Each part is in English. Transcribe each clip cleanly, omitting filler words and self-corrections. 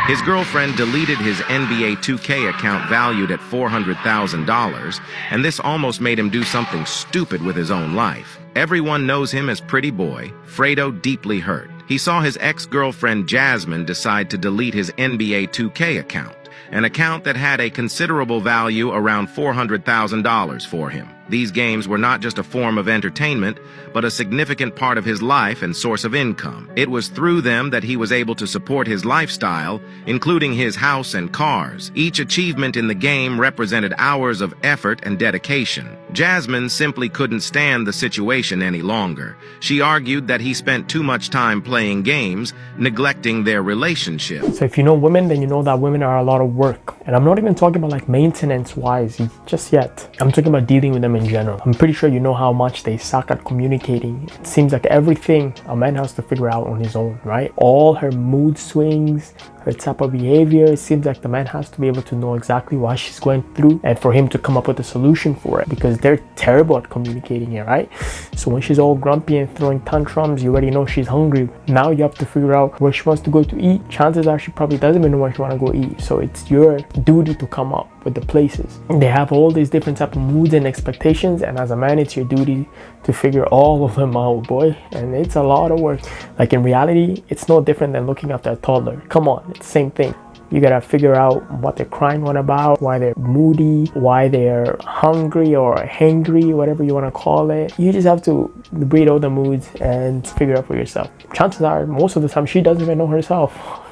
His girlfriend deleted his NBA 2K account valued at $400,000, and this almost made him do something stupid with his own life. Everyone knows him as Pretty Boy. Fredo deeply hurt. He saw his ex-girlfriend Jasmine decide to delete his NBA 2K account, an account that had a considerable value around $400,000 for him. These games were not just a form of entertainment, but a significant part of his life and source of income. It was through them that he was able to support his lifestyle, including his house and cars. Each achievement in the game represented hours of effort and dedication. Jasmine simply couldn't stand the situation any longer. She argued that he spent too much time playing games, neglecting their relationship. So if you know women, then you know that women are a lot of work. And I'm not even talking about like maintenance-wise just yet. I'm talking about dealing with them in general. I'm pretty sure you know how much they suck at communicating. It seems like everything a man has to figure out on his own, right? All her mood swings, her type of behavior, it seems like the man has to be able to know exactly what she's going through and for him to come up with a solution for it, because they're terrible at communicating here, right? So when she's all grumpy and throwing tantrums, you already know she's hungry. Now you have to figure out where she wants to go to eat. Chances are she probably doesn't even know where she wants to go eat. So it's your duty to come up with the places. They have all these different type of moods and expectations, and as a man, it's your duty to figure all of them out, boy. And it's a lot of work. Like in reality, it's no different than looking after a toddler. Come on, it's the same thing. You gotta figure out what they're crying on about, why they're moody, why they're hungry or hangry, whatever you want to call it. You just have to read all the moods and figure out for yourself. Chances are, most of the time, she doesn't even know herself.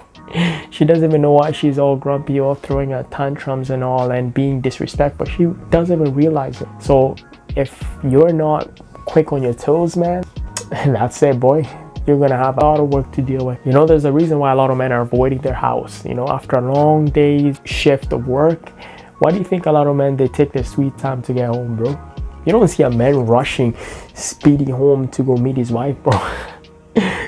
She doesn't even know why she's all grumpy or throwing tantrums and all and being disrespectful. She doesn't even realize it. So if you're not quick on your toes, man, that's it, boy. You're gonna have a lot of work to deal with. You know, there's a reason why a lot of men are avoiding their house. You know, after a long day's shift of work, why do you think a lot of men, they take their sweet time to get home, bro? You don't see a man rushing, speeding home to go meet his wife, bro.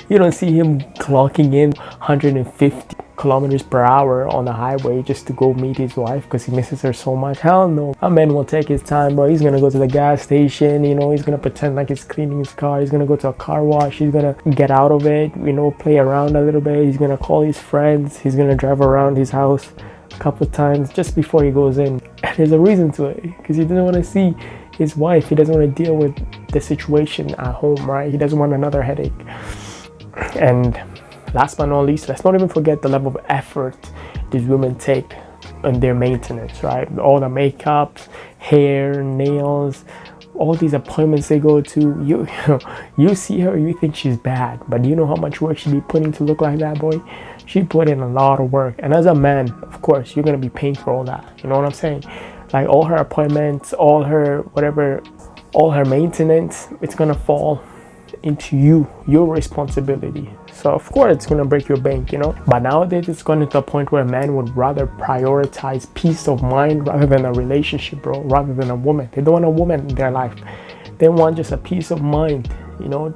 You don't see him clocking in 150 kilometers per hour on the highway just to go meet his wife because he misses her so much. Hell no. A man will take his time, bro. He's gonna go to the gas station, you know, he's gonna pretend like he's cleaning his car, he's gonna go to a car wash, he's gonna get out of it, you know, play around a little bit, he's gonna call his friends, he's gonna drive around his house a couple of times just before he goes in. And there's a reason to it, because he doesn't want to see his wife, he doesn't want to deal with the situation at home, right? He doesn't want another headache. And last but not least, let's not even forget the level of effort these women take on their maintenance, right? All the makeup, hair, nails, all these appointments they go to. You see her, you think she's bad, but do you know how much work she be putting to look like that, boy? She put in a lot of work. And as a man, of course, you're gonna be paying for all that. You know what I'm saying? Like all her appointments, all her whatever, all her maintenance, it's gonna fall into your responsibility. So of course it's gonna break your bank, you know. But nowadays it's gotten to a point where a man would rather prioritize peace of mind rather than a relationship, bro, rather than a woman. They don't want a woman in their life. They want just a peace of mind, you know.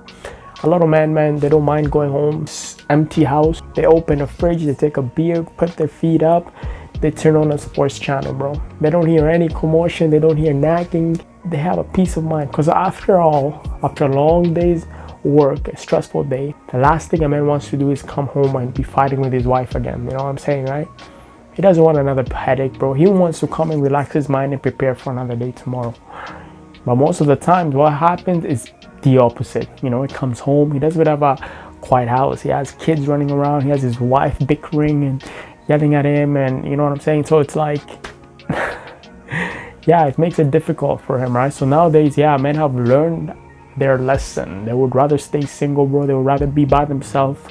A lot of men, they don't mind going home, empty house. They open a fridge, they take a beer, put their feet up, they turn on a sports channel, bro. They don't hear any commotion, they don't hear nagging. They have a peace of mind, because after all, after a long day's work, a stressful day, the last thing a man wants to do is come home and be fighting with his wife again. You know what I'm saying, right? He doesn't want another headache, bro. He wants to come and relax his mind and prepare for another day tomorrow. But most of the time, what happens is the opposite. You know, he comes home, he doesn't have a quiet house. He has kids running around, he has his wife bickering and yelling at him, and you know what I'm saying? So it's like yeah, it makes it difficult for him, right? So nowadays, yeah, men have learned their lesson. They would rather stay single, bro. They would rather be by themselves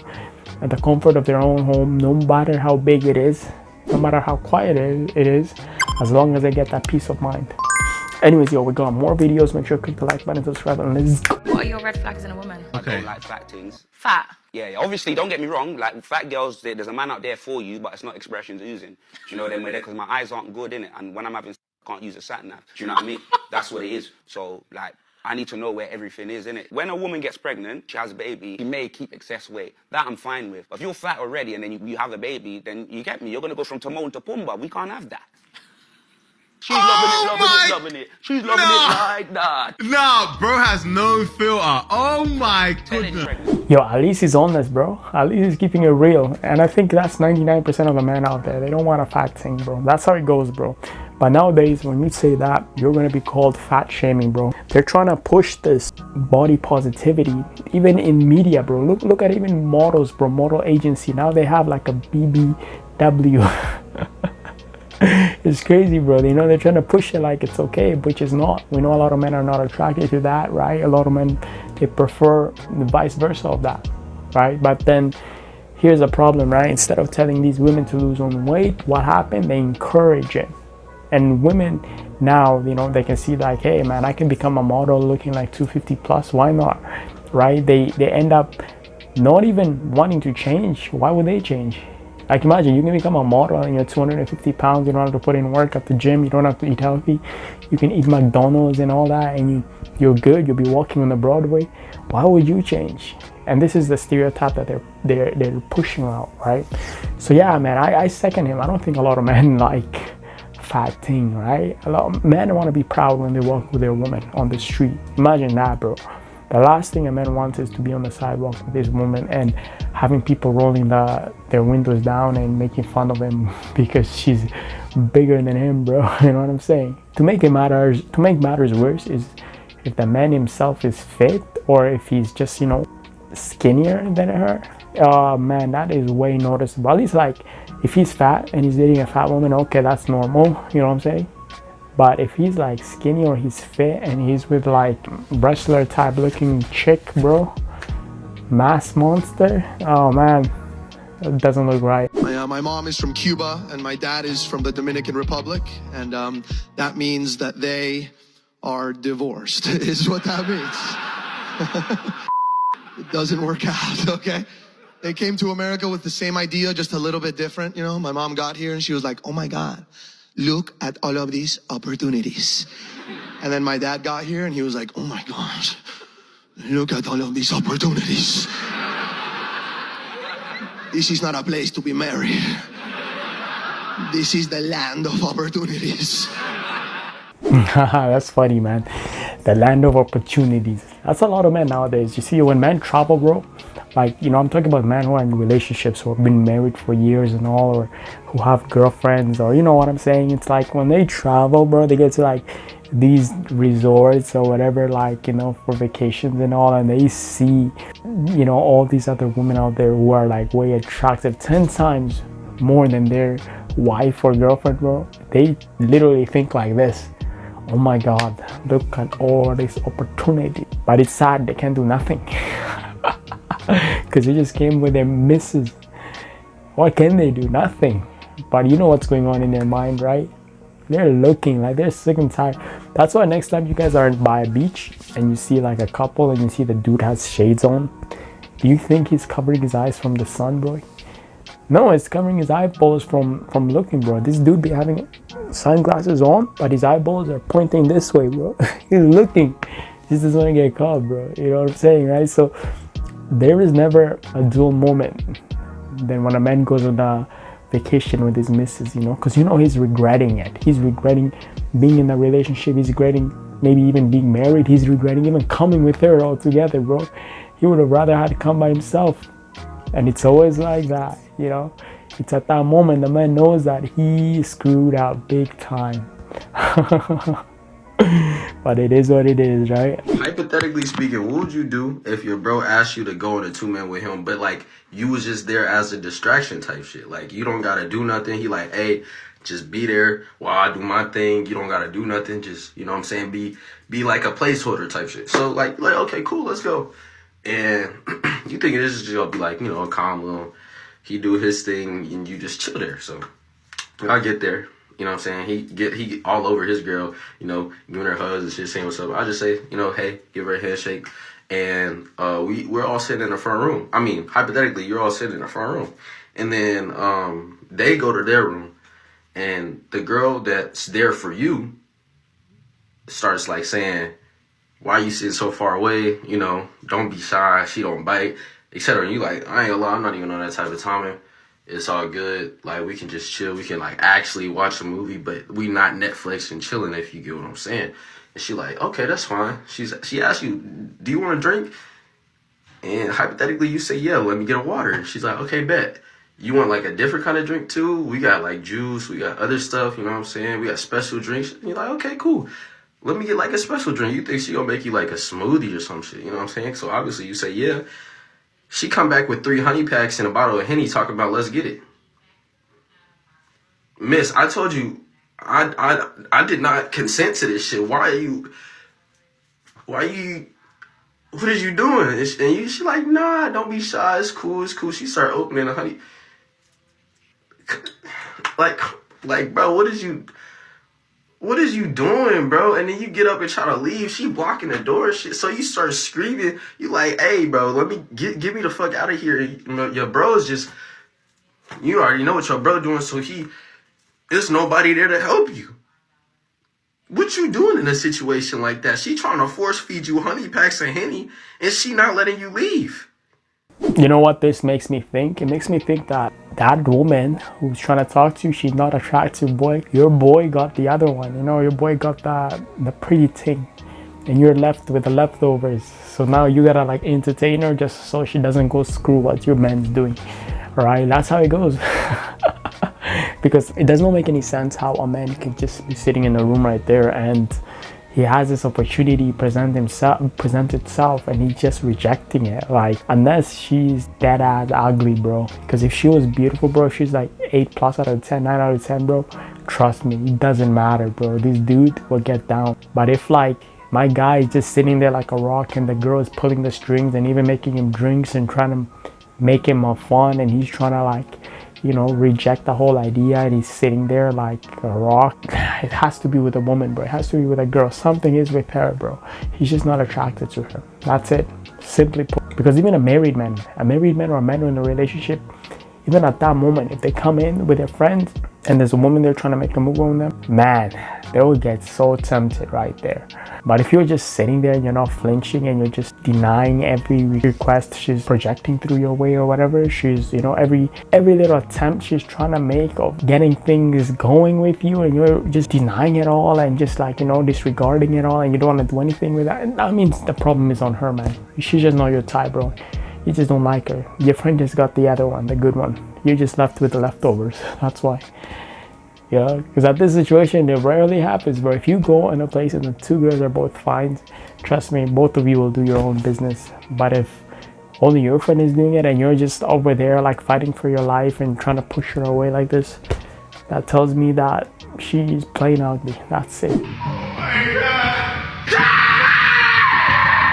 at the comfort of their own home, no matter how big it is, no matter how quiet it is, as long as they get that peace of mind. Anyways, yo, we got more videos. Make sure to click the like button, subscribe, and let's go. What are your red flags in a woman? Okay. I don't like fat things. Fat? Yeah, obviously, don't get me wrong. Like, fat girls, there's a man out there for you, but it's not expressions oozing. Do you know what I mean? Because my eyes aren't good, innit? And when I'm having I can't use a sat nav. Do you know what I mean? That's what it is. So, like, I need to know where everything is, innit? When a woman gets pregnant, she has a baby, she may keep excess weight. That I'm fine with. If you're fat already and then you have a baby, then you get me. You're going to go from Timon to Pumbaa. We can't have that. She's loving it. She's loving it like that. Nah, bro has no filter. Oh my goodness. Yo, at least he's honest, bro. At least he's keeping it real. And I think that's 99% of the men out there. They don't want a fat thing, bro. That's how it goes, bro. But nowadays, when you say that, you're gonna be called fat shaming, bro. They're trying to push this body positivity, even in media, bro. Look at even models, bro. Model agency. Now they have like a BBW. It's crazy, bro. You know, they're trying to push it like it's okay, which is not. We know a lot of men are not attracted to that, right? A lot of men, they prefer the vice versa of that, right? But then here's a problem, right? Instead of telling these women to lose on weight, what happened? They encourage it. And women now, you know, they can see like, hey man, I can become a model looking like 250 plus. Why not, right? They end up not even wanting to change. Why would they change? Like imagine you can become a model and you're 250 pounds, you don't have to put in work at the gym, you don't have to eat healthy, you can eat McDonald's and all that, and you're good, you'll be walking on the Broadway. Why would you change? And this is the stereotype that they're pushing out, right? So yeah, man, I second him. I don't think a lot of men like fat thing, right? A lot of men want to be proud when they walk with their woman on the street. Imagine that, bro. The last thing a man wants is to be on the sidewalk with his woman and having people rolling their windows down and making fun of him because she's bigger than him, bro. You know what I'm saying? To make matters worse is if the man himself is fit or if he's just, you know, skinnier than her. Oh man, that is way noticeable. At least like if he's fat and he's dating a fat woman, okay, that's normal. You know what I'm saying? But if he's like skinny or he's fit and he's with like wrestler type looking chick, bro, mass monster, oh man, it doesn't look right. My mom is from Cuba and my dad is from the Dominican Republic, and that means that they are divorced is what that means. It doesn't work out, okay? They came to America with the same idea, just a little bit different, you know? My mom got here and she was like, oh my God, look at all of these opportunities. And then my dad got here and he was like, oh my gosh, look at all of these opportunities. This is not a place to be married. This is the land of opportunities. That's funny, man. The land of opportunities. That's a lot of men nowadays. You see, when men travel, bro, like, you know, I'm talking about men who are in relationships, who have been married for years and all, or who have girlfriends, or you know what I'm saying? It's like when they travel, bro, they get to like these resorts or whatever, like, you know, for vacations and all, and they see, you know, all these other women out there who are like way attractive 10 times more than their wife or girlfriend, bro. They literally think like this: oh my God, look at all this opportunity. But it's sad they can't do nothing because they just came with their misses. What can they do? Nothing. But you know what's going on in their mind, right? They're looking like they're sick and tired. That's why next time you guys are by a beach and you see like a couple and you see the dude has shades on, do you think he's covering his eyes from the sun, bro? No, it's covering his eyeballs from looking, bro. This dude be having sunglasses on, but his eyeballs are pointing this way, bro. He's looking. He just doesn't want to get caught, bro. You know what I'm saying, right? So there is never a dull moment than when a man goes on a vacation with his missus, you know, because you know he's regretting it. He's regretting being in a relationship. He's regretting maybe even being married. He's regretting even coming with her all together, bro. He would have rather had to come by himself. And it's always like that, you know. It's at that moment the man knows that he screwed up big time. But it is what it is, right? Hypothetically speaking, what would you do if your bro asked you to go on a 2-man with him, but like you was just there as a distraction type shit? Like you don't gotta do nothing. He like, hey, just be there while I do my thing. You don't gotta do nothing. Just, you know what I'm saying, be like a placeholder type shit. So like okay, cool, let's go. And you think this is just gonna be like, you know, a calm little, he do his thing and you just chill there. So I get there, you know what I'm saying? He all over his girl, you know, giving her hugs and shit, saying what's up. I just say, you know, hey, give her a handshake. And we're all sitting in the front room. I mean, hypothetically, you're all sitting in the front room. And then they go to their room and the girl that's there for you starts like saying, why you sitting so far away? You know, don't be shy. She don't bite, etc. And you like, I ain't gonna lie, I'm not even on that type of timing. It's all good. Like, we can just chill. We can, like, actually watch a movie, but we not Netflix and chilling, if you get what I'm saying. And she like, okay, that's fine. She asked you, do you want a drink? And hypothetically, you say, yeah, let me get a water. And she's like, okay, bet. You want, like, a different kind of drink, too? We got, like, juice. We got other stuff, you know what I'm saying? We got special drinks. And you're like, okay, cool. Let me get, like, a special drink. You think she gonna make you, like, a smoothie or some shit, you know what I'm saying? So, obviously, you say, yeah. She come back with 3 honey packs and a bottle of Henny talking about, let's get it. Miss, I told you, I did not consent to this shit. Why are you, what are you doing? And she like, nah, don't be shy. It's cool. She started opening the honey. Like, bro, what is you doing, bro? And then you get up and try to leave. She blocking the door and shit. So you start screaming. You like, hey, bro, let me get me the fuck out of here. Your bro is just, you already know what your bro doing. So there's nobody there to help you. What you doing in a situation like that? She trying to force feed you honey packs and Henny, and she not letting you leave. You know what this makes me think? It makes me think that that woman who's trying to talk to you, she's not attractive, boy. Your boy got the other one, you know, your boy got the pretty thing, and you're left with the leftovers. So now you gotta like entertain her just so she doesn't go screw what your man's doing. All right, that's how it goes. Because it does not make any sense how a man can just be sitting in a room right there and he has this opportunity present itself and he's just rejecting it. Like, unless she's dead ass ugly, bro. Because if she was beautiful, bro, if she's like 8+ out of 10, 9 out of 10, bro, trust me, it doesn't matter, bro. This dude will get down. But if like my guy is just sitting there like a rock and the girl is pulling the strings and even making him drinks and trying to make him a fun, and he's trying to like, you know, reject the whole idea, and he's sitting there like a rock, it has to be with a woman, bro. It has to be with a girl. Something is with her, bro. He's just not attracted to her. That's it, simply put. Because even a married man or a man in a relationship, even at that moment, if they come in with their friends and there's a woman there trying to make a move on them, man, they will get so tempted right there. But if you're just sitting there and you're not flinching and you're just denying every request she's projecting through your way or whatever, she's, you know, every little attempt she's trying to make of getting things going with you, and you're just denying it all and just like, you know, disregarding it all, and you don't want to do anything with that, that means the problem is on her, man. She's just not your type, bro. You just don't like her. Your friend just got the other one, the good one. You're just left with the leftovers. That's why. Yeah, because at this situation, it rarely happens. But if you go in a place and the 2 girls are both fine, trust me, both of you will do your own business. But if only your friend is doing it and you're just over there like fighting for your life and trying to push her away like this, that tells me that she's plain ugly. That's it.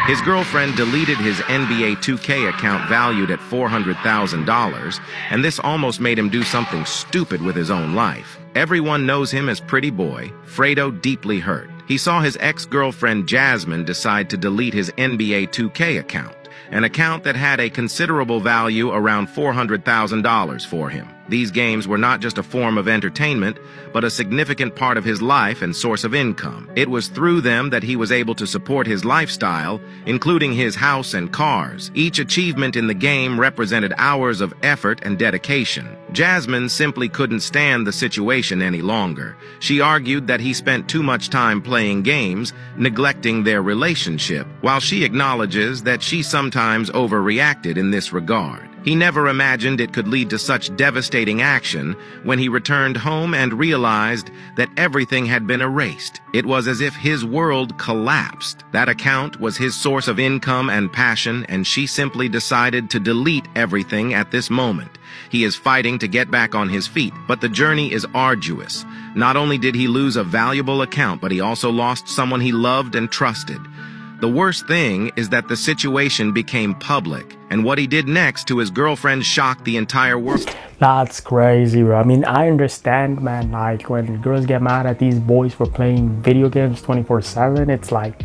His girlfriend deleted his NBA 2K account valued at $400,000, and this almost made him do something stupid with his own life. Everyone knows him as Pretty Boy. Fredo deeply hurt. He saw his ex-girlfriend Jasmine decide to delete his NBA 2K account, an account that had a considerable value around $400,000 for him. These games were not just a form of entertainment, but a significant part of his life and source of income. It was through them that he was able to support his lifestyle, including his house and cars. Each achievement in the game represented hours of effort and dedication. Jasmine simply couldn't stand the situation any longer. She argued that he spent too much time playing games, neglecting their relationship, while she acknowledges that she sometimes overreacted in this regard. He never imagined it could lead to such devastating action when he returned home and realized that everything had been erased. It was as if his world collapsed. That account was his source of income and passion, and she simply decided to delete everything at this moment. He is fighting to get back on his feet, but the journey is arduous. Not only did he lose a valuable account, but he also lost someone he loved and trusted. The worst thing is that the situation became public, and what he did next to his girlfriend shocked the entire world. That's crazy, bro. I mean, I understand, man, like when girls get mad at these boys for playing video games 24/7, it's like,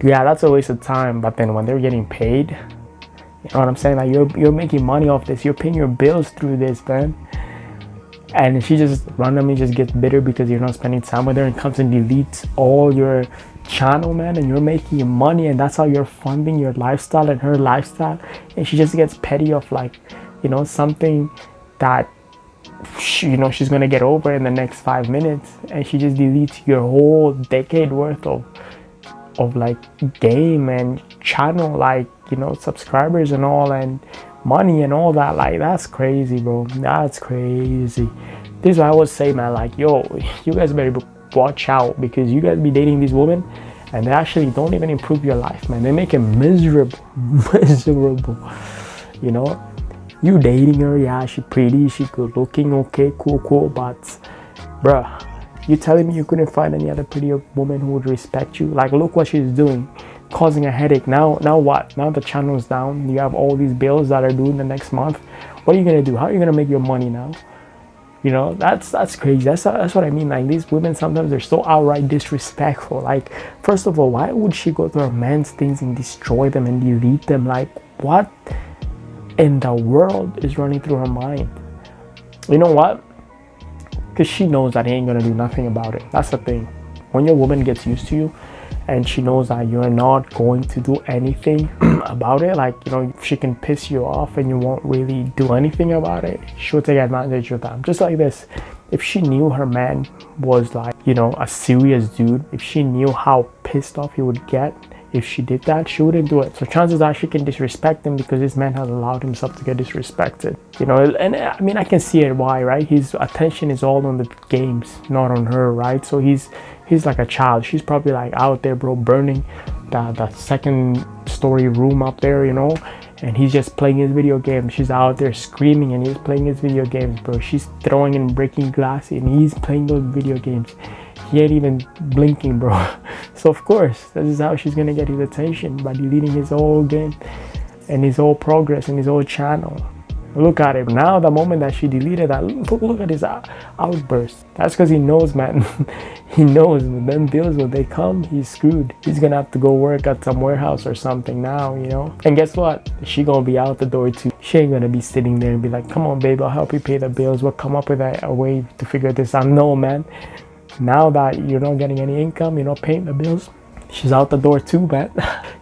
yeah, that's a waste of time. But then when they're getting paid, you know what I'm saying? Like you're making money off this, you're paying your bills through this, man. And she just randomly just gets bitter because you're not spending time with her and comes and deletes all your channel, man, and you're making your money, and that's how you're funding your lifestyle and her lifestyle, and she just gets petty of like, you know, something that she's gonna get over in the next 5 minutes, and she just deletes your whole decade worth of like game and channel, like, subscribers and all, and money and all that. Like, that's crazy, bro. That's crazy. This is why I always say, man, like, yo, you guys better watch out, because you guys be dating these women and they actually don't even improve your life, man. They make it miserable. Miserable. You dating her, yeah, she pretty, she good looking, okay, cool, but bruh, you telling me you couldn't find any other prettier woman who would respect you? Like, look what she's doing, causing a headache. Now what? Now the channel's down, you have all these bills that are due in the next month. What are you gonna do? How are you gonna make your money now? That's crazy. That's what I mean. Like, these women, sometimes they're so outright disrespectful. Like, first of all, why would she go to her man's things and destroy them and delete them? Like, what in the world is running through her mind? You know what? Because she knows that he ain't gonna do nothing about it. That's the thing. When your woman gets used to you and she knows that you're not going to do anything about it, like, if she can piss you off and you won't really do anything about it, she'll take advantage of that. Just like this, if she knew her man was like, a serious dude, if she knew how pissed off he would get if she did that, she wouldn't do it. So chances are she can disrespect him, because this man has allowed himself to get disrespected. And I mean, I can see it why, right? His attention is all on the games, not on her, right? So he's like a child. She's probably like out there, bro, burning that second story room up there, and he's just playing his video games. She's out there screaming and he's playing his video games, bro. She's throwing and breaking glass and he's playing those video games. He ain't even blinking, bro. So of course, this is how she's gonna get his attention, by deleting his whole game and his whole progress and his whole channel. Look at it now. The moment that she deleted that, look at his outburst. That's because he knows, man. He knows when them bills, when they come, he's screwed. He's gonna have to go work at some warehouse or something now, And guess what? She gonna be out the door too. She ain't gonna be sitting there and be like, come on, babe, I'll help you pay the bills. We'll come up with a way to figure this out. No, man. Now that you're not getting any income, you're not paying the bills, she's out the door too, man.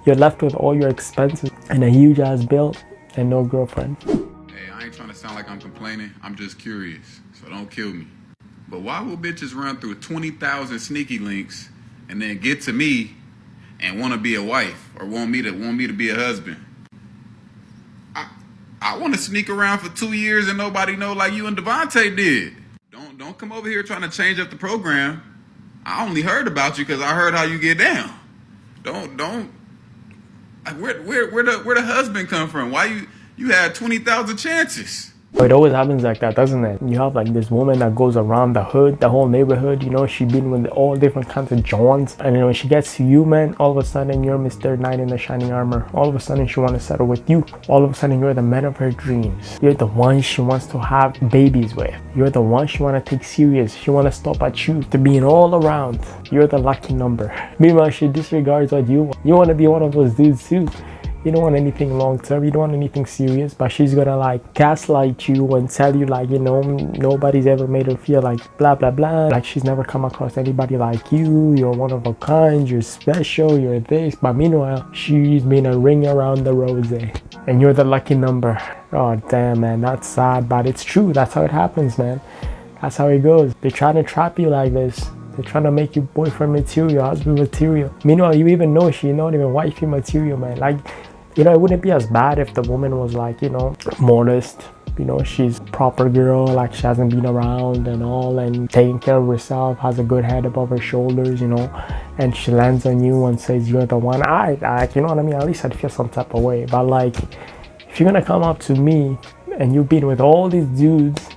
You're left with all your expenses and a huge ass bill and no girlfriend. Hey, I ain't trying to sound like I'm complaining. I'm just curious, so don't kill me. But why will bitches run through 20,000 sneaky links and then get to me and want to be a wife or want me to be a husband? I want to sneak around for 2 years and nobody know, like you and Devontae did. Don't come over here trying to change up the program. I only heard about you because I heard how you get down. Where the husband come from? Why you had 20,000 chances? It always happens like that, doesn't it? You have like this woman that goes around the hood, the whole neighborhood, she's been with all different kinds of Johns. And when she gets to you, man, all of a sudden you're Mr. Knight in the Shining Armor. All of a sudden she wants to settle with you. All of a sudden you're the man of her dreams. You're the one she wants to have babies with. You're the one she want to take serious. She want to stop at you, to being all around. You're the lucky number. Meanwhile, she disregards what you want. You want to be one of those dudes too. You don't want anything long term, you don't want anything serious, but she's gonna like gaslight you and tell you like, nobody's ever made her feel like blah blah blah, like she's never come across anybody like you, you're one of a kind, you're special, you're this. But meanwhile, she's been a ring around the rosy and you're the lucky number. Oh damn, man, that's sad, but it's true. That's how it happens, man. That's how it goes. They're trying to trap you like this. They're trying to make you boyfriend material, husband material. Meanwhile, you even know she's not even wifey material, man. Like, it wouldn't be as bad if the woman was like, modest. She's a proper girl, like she hasn't been around and all, and taking care of herself, has a good head above her shoulders, and she lands on you and says you're the one. You know what I mean? At least I'd feel some type of way. But like, if you're gonna come up to me and you've been with all these dudes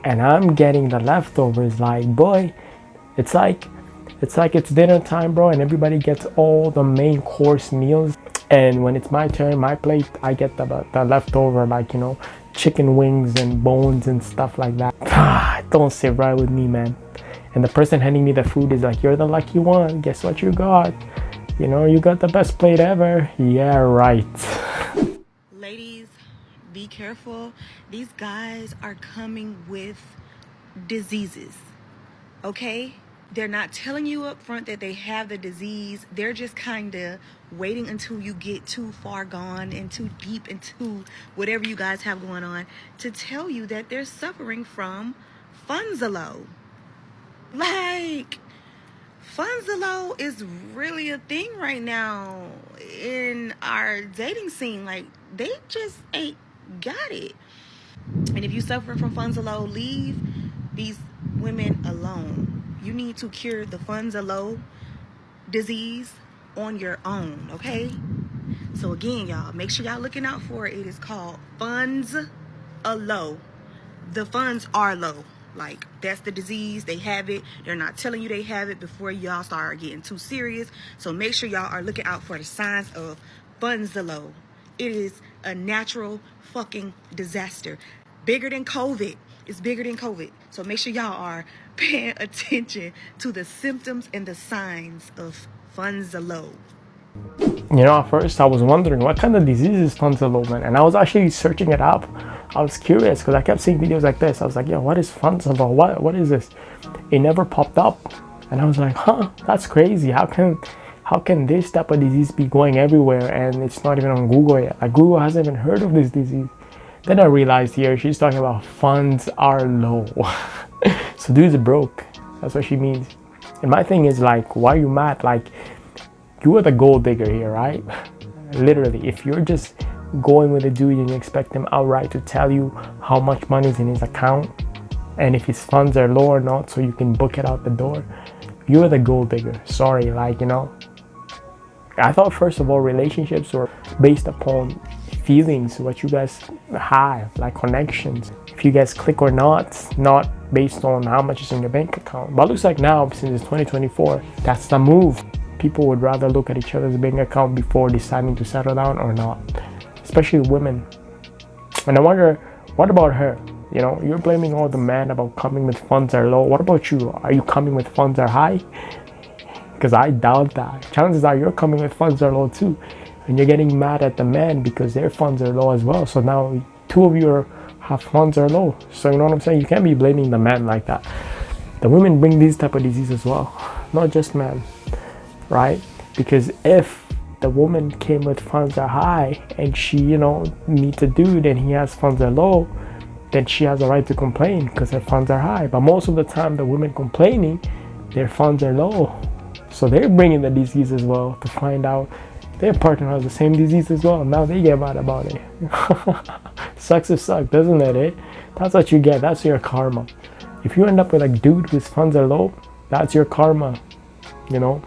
and I'm getting the leftovers, like, boy, it's like it's dinner time, bro, and everybody gets all the main course meals, and when it's my turn, my plate, I get the leftover, like, chicken wings and bones and stuff like that. Don't sit right with me, man. And the person handing me the food is like, you're the lucky one, guess what you got? You got the best plate ever. Yeah, right. Ladies, be careful. These guys are coming with diseases, okay? They're not telling you up front that they have the disease. They're just kind of waiting until you get too far gone and too deep into whatever you guys have going on to tell you that they're suffering from Funzalo. Like, Funzalo is really a thing right now in our dating scene. Like, they just ain't got it. And if you suffer from Funzalo, leave these women alone. You need to cure the Funzalo disease on your own, okay? So again, y'all, make sure y'all looking out for it. It is called Funzalo. The funds are low. Like, that's the disease. They have it. They're not telling you they have it before y'all start getting too serious. So make sure y'all are looking out for the signs of Funzalo. It is a natural fucking disaster. Bigger than COVID. It's bigger than COVID. So make sure y'all are paying attention to the symptoms and the signs of Funzalo. You know, at first I was wondering what kind of disease is Funzalo, man, and I was actually searching it up. I was curious because I kept seeing videos like this. I was like, yeah, what is Funzalo? What is this? It never popped up, and I was like, huh, that's crazy. How can this type of disease be going everywhere and it's not even on Google yet? Like, Google hasn't even heard of this disease. Then I realized here she's talking about funds are low. So dude's broke. That's what she means. And my thing is, like, why are you mad? Like, you are the gold digger here, right? Literally, if you're just going with a dude and you expect him outright to tell you how much money is in his account and if his funds are low or not so you can book it out the door, you're the gold digger. Sorry, like, you know, I thought first of all relationships were based upon feelings, what you guys have, like connections, if you guys click or not based on how much is in your bank account. But it looks like now, since it's 2024, that's the move. People would rather look at each other's bank account before deciding to settle down or not, especially women. And I wonder, what about her? You know, you're blaming all the men about coming with funds are low. What about you? Are you coming with funds are high? Because I doubt that. Chances are you're coming with funds are low too, and you're getting mad at the men because their funds are low as well. So now two of you have funds are low. So you know what I'm saying? You can't be blaming the men like that. The women bring these type of diseases as well, not just men. Right? Because if the woman came with funds are high and she, you know, meets a dude and he has funds are low, then she has a right to complain because her funds are high. But most of the time, the women complaining, their funds are low. So they're bringing the disease as well to find out their partner has the same disease as well. Now they get mad about it. Sucks to suck, doesn't it? Eh? That's what you get. That's your karma. If you end up with a dude whose funds are low, that's your karma. You know?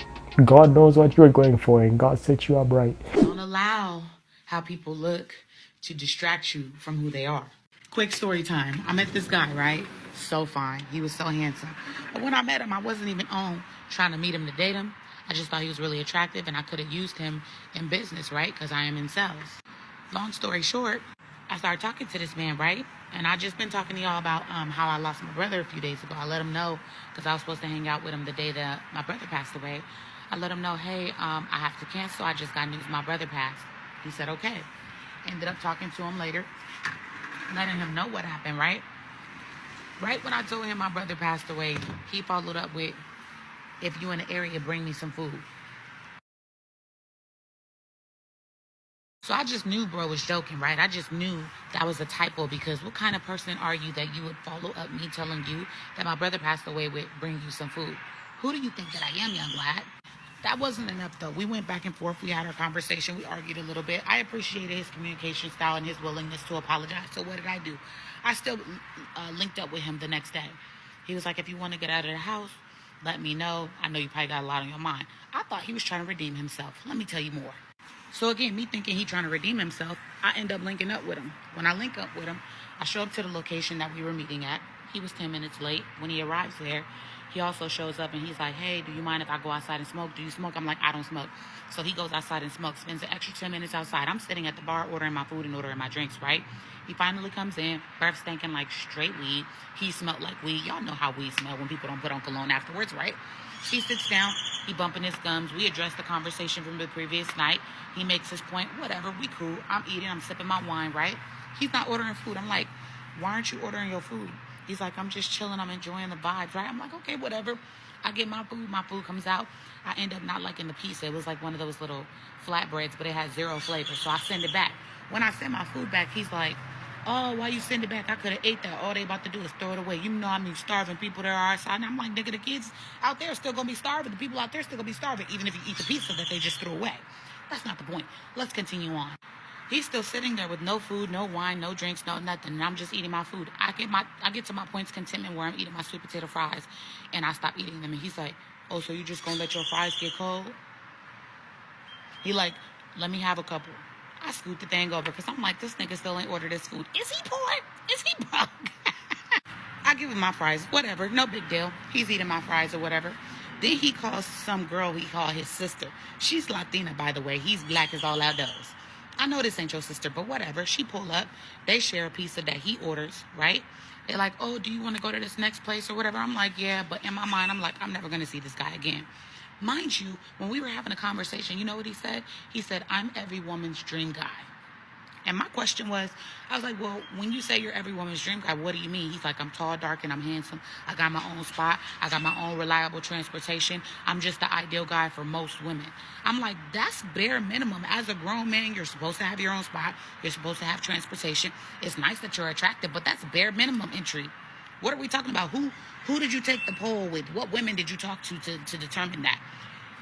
God knows what you're going for and God set you up right. Don't allow how people look to distract you from who they are. Quick story time. I met this guy, right? So fine. He was so handsome. But when I met him, I wasn't even on trying to meet him to date him. I just thought he was really attractive and I could have used him in business, right? Because I am in sales. Long story short, I started talking to this man, right? And I just been talking to y'all about how I lost my brother a few days ago. I let him know because I was supposed to hang out with him the day that my brother passed away. I let him know, hey, I have to cancel. I just got news my brother passed. He said, okay. Ended up talking to him later, letting him know what happened, right? Right when I told him my brother passed away, he followed up with, if you in the area, bring me some food. So I just knew bro was joking, right? I just knew that was a typo because what kind of person are you that you would follow up me telling you that my brother passed away with bring you some food? Who do you think that I am, young lad? That wasn't enough, though. We went back and forth. We had our conversation. We argued a little bit. I appreciated his communication style and his willingness to apologize. So what did I do? I still linked up with him the next day. He was like, if you want to get out of the house, let me know. I know you probably got a lot on your mind. I thought he was trying to redeem himself. Let me tell you more. So again, me thinking he trying to redeem himself, I end up linking up with him. When I link up with him, I show up to the location that we were meeting at. He was 10 minutes late. When he arrives there, he also shows up and he's like, hey, do you mind if I go outside and smoke? Do you smoke? I'm like, I don't smoke. So he goes outside and smokes, spends an extra 10 minutes outside. I'm sitting at the bar ordering my food and ordering my drinks, right? He finally comes in, breath stinking like straight weed. He smelled like weed. Y'all know how weed smell when people don't put on cologne afterwards, right? He sits down, he bumping his gums. We address the conversation from the previous night. He makes his point, whatever, we cool. I'm eating, I'm sipping my wine, right? He's not ordering food. I'm like, why aren't you ordering your food? He's like, I'm just chilling, I'm enjoying the vibes, right? I'm like, okay, whatever. I get my food comes out. I end up not liking the pizza. It was like one of those little flatbreads, but it had 0 flavor. So I send it back. When I send my food back, he's like, oh, why you send it back? I could have ate that. All they about to do is throw it away. You know how many starving people there are outside. And I'm like, nigga, the kids out there are still going to be starving. The people out there are still going to be starving, even if you eat the pizza that they just threw away. That's not the point. Let's continue on. He's still sitting there with no food, no wine, no drinks, no nothing. And I'm just eating my food. I get to my points of contentment where I'm eating my sweet potato fries, and I stop eating them. And he's like, oh, so you just going to let your fries get cold? He like, let me have a couple. I scoot the thing over because I'm like, this nigga still ain't ordered his food. Is he poor? Is he broke? I give him my fries. Whatever. No big deal. He's eating my fries or whatever. Then he calls some girl he called his sister. She's Latina, by the way. He's black as all outdoors. I know this ain't your sister, but whatever. She pull up. They share a pizza that he orders, right? They're like, oh, do you want to go to this next place or whatever? I'm like, yeah. But in my mind, I'm like, I'm never going to see this guy again. Mind you, when we were having a conversation, you know what he said? He said, I'm every woman's dream guy. And my question was, I was like, well, when you say you're every woman's dream guy, what do you mean? He's like, I'm tall, dark, and I'm handsome. I got my own spot. I got my own reliable transportation. I'm just the ideal guy for most women. I'm like, that's bare minimum. As a grown man, you're supposed to have your own spot. You're supposed to have transportation. It's nice that you're attractive, but that's bare minimum entry. What are we talking about? Who did you take the poll with? What women did you talk to determine that?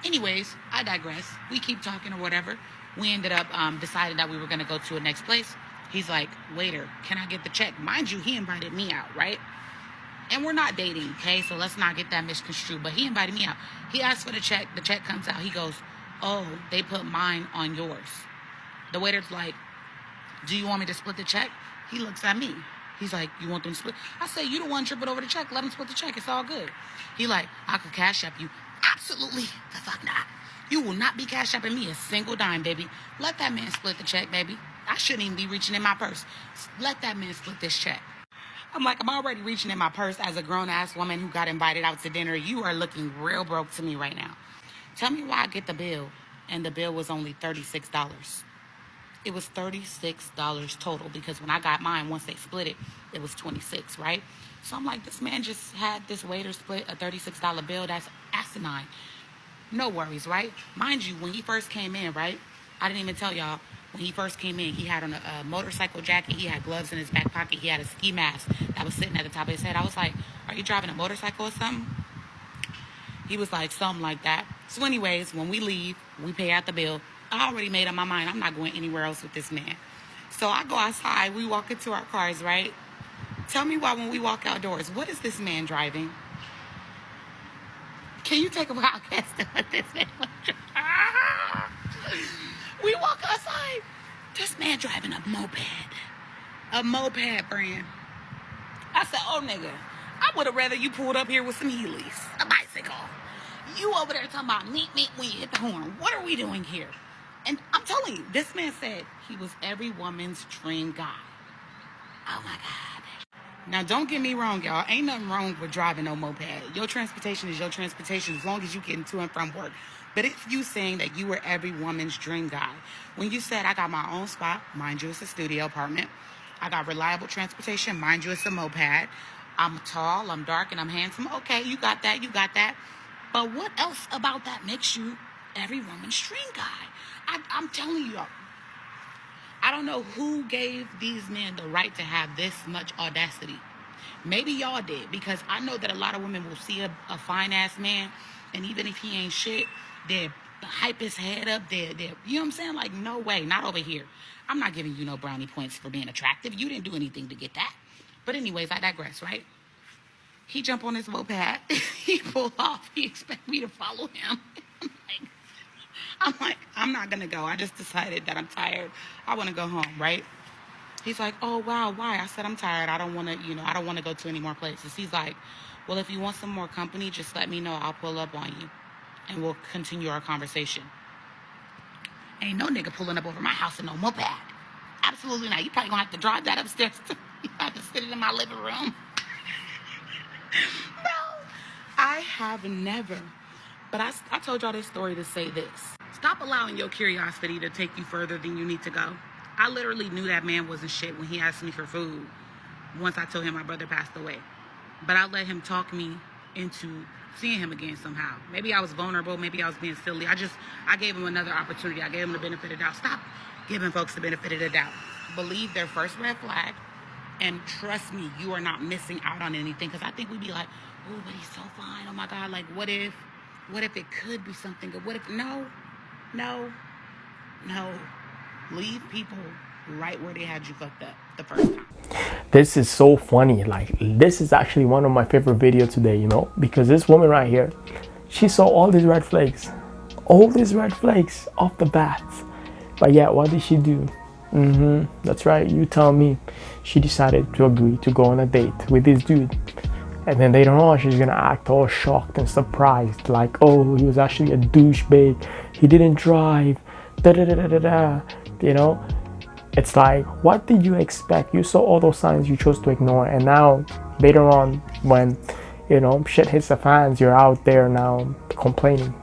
Anyways, I digress. We keep talking or whatever. We ended up deciding that we were going to go to a next place. He's like, waiter, can I get the check? Mind you, he invited me out, right? And we're not dating, okay? So let's not get that misconstrued. But he invited me out. He asked for the check. The check comes out. He goes, oh, they put mine on yours. The waiter's like, do you want me to split the check? He looks at me. He's like, you want them to split? I say, you the one tripping over the check. Let him split the check. It's all good. He like, I could cash up you. Absolutely the fuck not. You will not be cash upping me a single dime, baby. Let that man split the check, baby. I shouldn't even be reaching in my purse. Let that man split this check. I'm like, I'm already reaching in my purse as a grown-ass woman who got invited out to dinner. You are looking real broke to me right now. Tell me why I get the bill, and the bill was only $36. It was $36 total because when I got mine, once they split it, it was $26, right? So I'm like, this man just had this waiter split a $36 bill. That's asinine. No worries, right? Mind you, when he first came in, right? I didn't even tell y'all. When he first came in, he had on a motorcycle jacket. He had gloves in his back pocket. He had a ski mask that was sitting at the top of his head. I was like, are you driving a motorcycle or something? He was like, something like that. So anyways, when we leave, we pay out the bill. I already made up my mind. I'm not going anywhere else with this man. So I go outside. We walk into our cars, right? Tell me why when we walk outdoors, what is this man driving? Can you take a wild guess at what this man was driving? We walk outside. This man driving a moped. A moped brand. I said, oh, nigga, I would have rather you pulled up here with some Heelys. A bicycle. You over there talking about meet when you hit the horn. What are we doing here? And I'm telling you, this man said he was every woman's dream guy. Oh, my God. Now, don't get me wrong, y'all. Ain't nothing wrong with driving no moped. Your transportation is your transportation as long as you getting to and from work. But it's you saying that you were every woman's dream guy. When you said, I got my own spot, mind you, it's a studio apartment. I got reliable transportation, mind you, it's a moped. I'm tall, I'm dark, and I'm handsome. Okay, you got that, you got that. But what else about that makes you every woman's dream guy? I'm telling you, I don't know who gave these men the right to have this much audacity. Maybe y'all did, because I know that a lot of women will see a fine-ass man, and even if he ain't shit, they'll hype his head up. You know what I'm saying? Like, no way, not over here. I'm not giving you no brownie points for being attractive. You didn't do anything to get that. But anyways, I digress, right? He jumped on his moped. He pulled off. He expect me to follow him. I'm like, I'm not going to go. I just decided that I'm tired. I want to go home, right? He's like, oh, wow, why? I said, I'm tired. I don't want to, I don't want to go to any more places. He's like, well, if you want some more company, just let me know. I'll pull up on you, and we'll continue our conversation. Ain't no nigga pulling up over my house in no moped. Absolutely not. You probably going to have to drive that upstairs. You have to sit it in my living room. No, I have never. But I told y'all this story to say this. Stop allowing your curiosity to take you further than you need to go. I literally knew that man wasn't shit when he asked me for food. once I told him my brother passed away. But I let him talk me into seeing him again somehow. Maybe I was vulnerable. Maybe I was being silly. I gave him another opportunity. I gave him the benefit of the doubt. Stop giving folks the benefit of the doubt. Believe their first red flag, and trust me, you are not missing out on anything. Because I think we'd be like, oh, but he's so fine. Oh my God, like what if it could be something good? What if, no. Leave people right where they had you fucked up the first time. This is so funny. Like, this is actually one of my favorite videos today, you know, because this woman right here, she saw all these red flags off the bat. But yeah, what did she do? That's right, you tell me. She decided to agree to go on a date with this dude. And then later on, she's gonna act all shocked and surprised, like, oh, he was actually a douchebag, he didn't drive, you know. It's like, what did you expect? You saw all those signs, you chose to ignore, and now later on, when, you know, shit hits the fans, you're out there now complaining.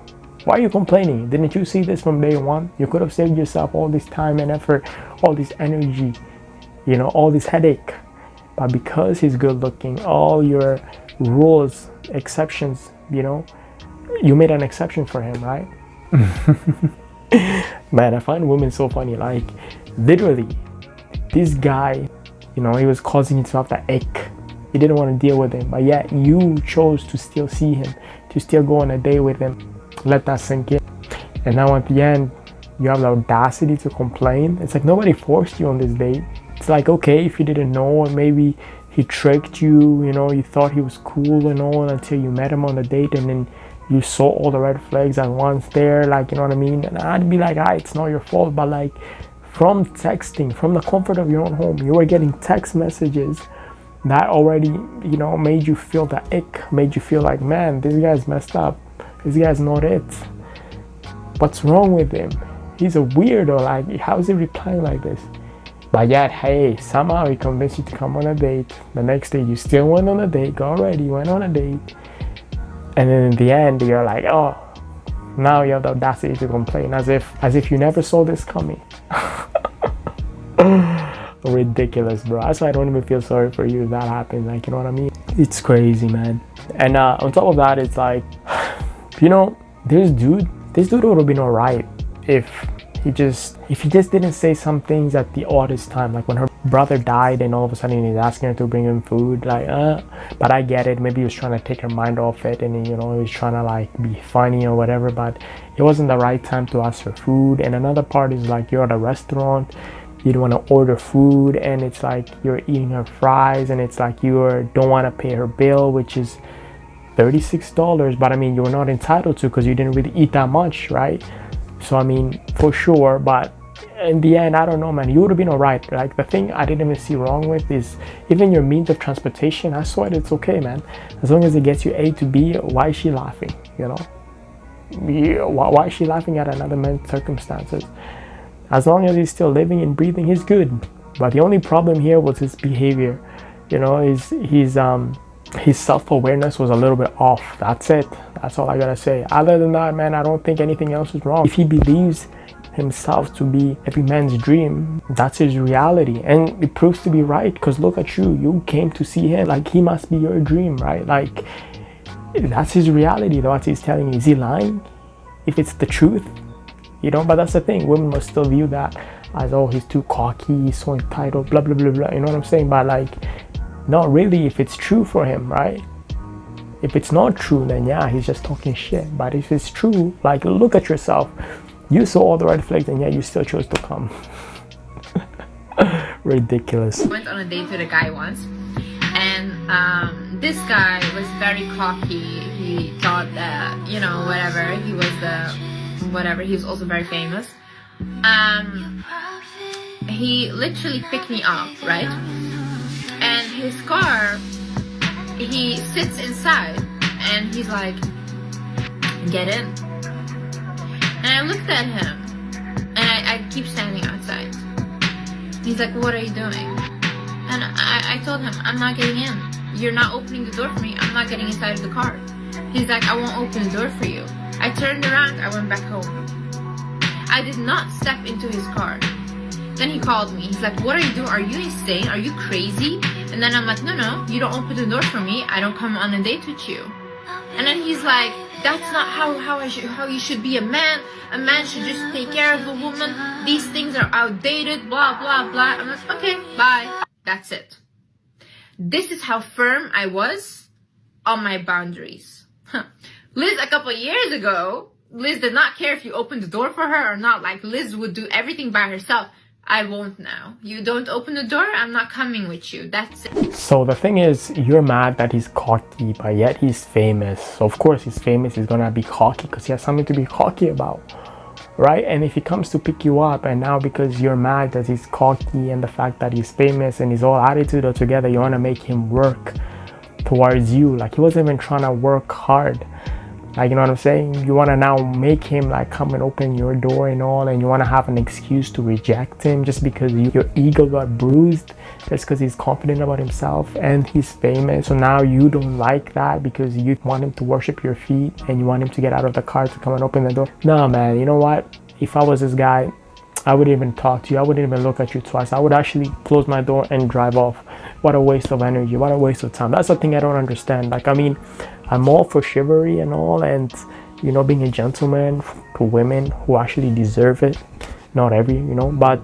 Why are you complaining? Didn't you see this from day one? You could have saved yourself all this time and effort, all this energy, you know, all this headache. But because he's good looking, all your rules, exceptions, you know, you made an exception for him, right? Man, I find women so funny. Like, literally, this guy, you know, he was causing himself that ache. You didn't want to deal with him, but yet you chose to still see him, to still go on a date with him. Let that sink in. And now at the end, you have the audacity to complain. It's like nobody forced you on this date. It's like, okay, if you didn't know, or maybe he tricked you, you know, you thought he was cool and all until you met him on the date, and then you saw all the red flags at once there, like, you know what I mean? And I'd be like, it's not your fault. But like, from texting, from the comfort of your own home, you were getting text messages that already, you know, made you feel the ick, made you feel like, man, this guy's messed up. This guy's not it. What's wrong with him? He's a weirdo. Like, how is he replying like this? But yet, hey, somehow he convinced you to come on a date. The next day, you still went on a date. Already went on a date. And then in the end, you're like, oh, now you have the audacity to complain, as if you never saw this coming. Ridiculous, bro. That's why I don't even feel sorry for you if that happens. Like, you know what I mean? It's crazy, man. And on top of that, it's like, you know, this dude would have been alright if he just didn't say some things at the oddest time, like when her brother died and all of a sudden he's asking her to bring him food, like, but I get it, maybe he was trying to take her mind off it, and you know, he was trying to like be funny or whatever, but it wasn't the right time to ask for food. And another part is like, you're at a restaurant, you don't want to order food, and it's like you're eating her fries, and it's like you don't want to pay her bill, which is $36, but I mean, you're not entitled to because you didn't really eat that much, right? So I mean, for sure, but in the end, I don't know, man, you would have been alright. Like, the thing I didn't even see wrong with is even your means of transportation. I swear it's okay, man, as long as it gets you A to B. Why is she laughing, you know? Why is she laughing at another man's circumstances? As long as he's still living and breathing, he's good. But the only problem here was his behavior, you know. His self-awareness was a little bit off. That's it. That's all I gotta say. Other than that, man, I don't think anything else is wrong. If he believes himself to be every man's dream, that's his reality, and it proves to be right, because look at you came to see him. Like, he must be your dream, right? Like, that's his reality, though. What he's telling you, is he lying? If it's the truth, you know. But that's the thing, women must still view that as, oh, he's too cocky, he's so entitled, blah blah blah blah, you know what I'm saying? But like, not really, if it's true for him, right? If it's not true, then yeah, he's just talking shit. But if it's true, like, look at yourself. You saw all the red flags, and yeah, you still chose to come. Ridiculous. I went on a date with a guy once, and this guy was very cocky. He thought that, you know, whatever, he was also very famous. He literally picked me up, right? And his car, he sits inside and he's like, get in. And I looked at him and I keep standing outside. He's like, what are you doing? And I told him, I'm not getting in. You're not opening the door for me. I'm not getting inside of the car. He's like, I won't open the door for you. I turned around, I went back home. I did not step into his car. Then he called me. He's like, what are you doing? Are you insane? Are you crazy? And then I'm like, no, you don't open the door for me. I don't come on a date with you. And then he's like, that's not how you should be a man. A man should just take care of a woman. These things are outdated, blah, blah, blah. I'm like, okay, bye. That's it. This is how firm I was on my boundaries. Liz, a couple years ago, Liz did not care if you opened the door for her or not. Like, Liz would do everything by herself. I won't now. You don't open the door, I'm not coming with you. That's it. So the thing is, you're mad that he's cocky, but yet he's famous. So of course he's famous, he's gonna be cocky because he has something to be cocky about, right? And if he comes to pick you up, and now because you're mad that he's cocky and the fact that he's famous and his whole attitude altogether, you wanna make him work towards you. Like, he wasn't even trying to work hard. Like, you know what I'm saying? You want to now make him like come and open your door and all, and you want to have an excuse to reject him just because your ego got bruised, just because he's confident about himself and he's famous. So now you don't like that because you want him to worship your feet and you want him to get out of the car to come and open the door. No, man, you know what? If I was this guy, I wouldn't even talk to you. I wouldn't even look at you twice. I would actually close my door and drive off. What a waste of energy. What a waste of time. That's the thing I don't understand. Like, I mean, I'm all for chivalry and all, and, you know, being a gentleman to women who actually deserve it. Not every, you know, but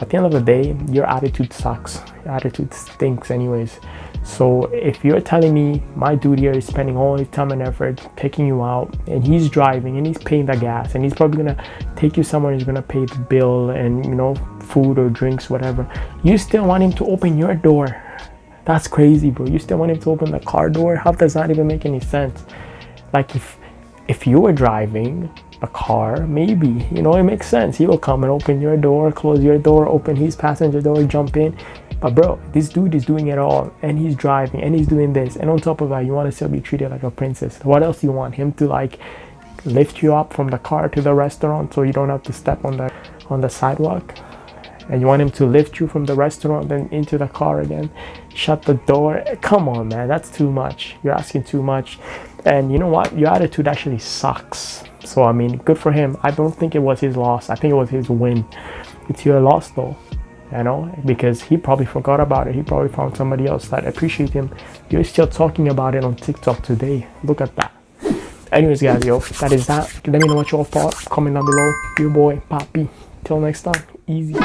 at the end of the day, your attitude sucks. Your attitude stinks anyways. So if you're telling me my duty here is spending all his time and effort taking you out, and he's driving and he's paying the gas and he's probably gonna take you somewhere, he's gonna pay the bill and, you know, food or drinks, whatever, you still want him to open your door. That's crazy, bro. You still want him to open the car door? How does that even make any sense? Like, if you were driving a car, maybe, you know, it makes sense. He will come and open your door, close your door, open his passenger door, jump in. But bro, this dude is doing it all, and he's driving and he's doing this, and on top of that, you want to still be treated like a princess. What else do you want? Him to like lift you up from the car to the restaurant so you don't have to step on the sidewalk? And you want him to lift you from the restaurant then into the car again, shut the door? Come on, man, that's too much. You're asking too much. And you know what, your attitude actually sucks. So I mean, good for him. I don't think it was his loss, I think it was his win. It's your loss though, you know, because he probably forgot about it. He probably found somebody else that appreciates him. You're still talking about it on TikTok today. Look at that. Anyways guys, yo, that is that. Let me know what you all thought. Comment down below. Your boy PAPI. Till next time, easy.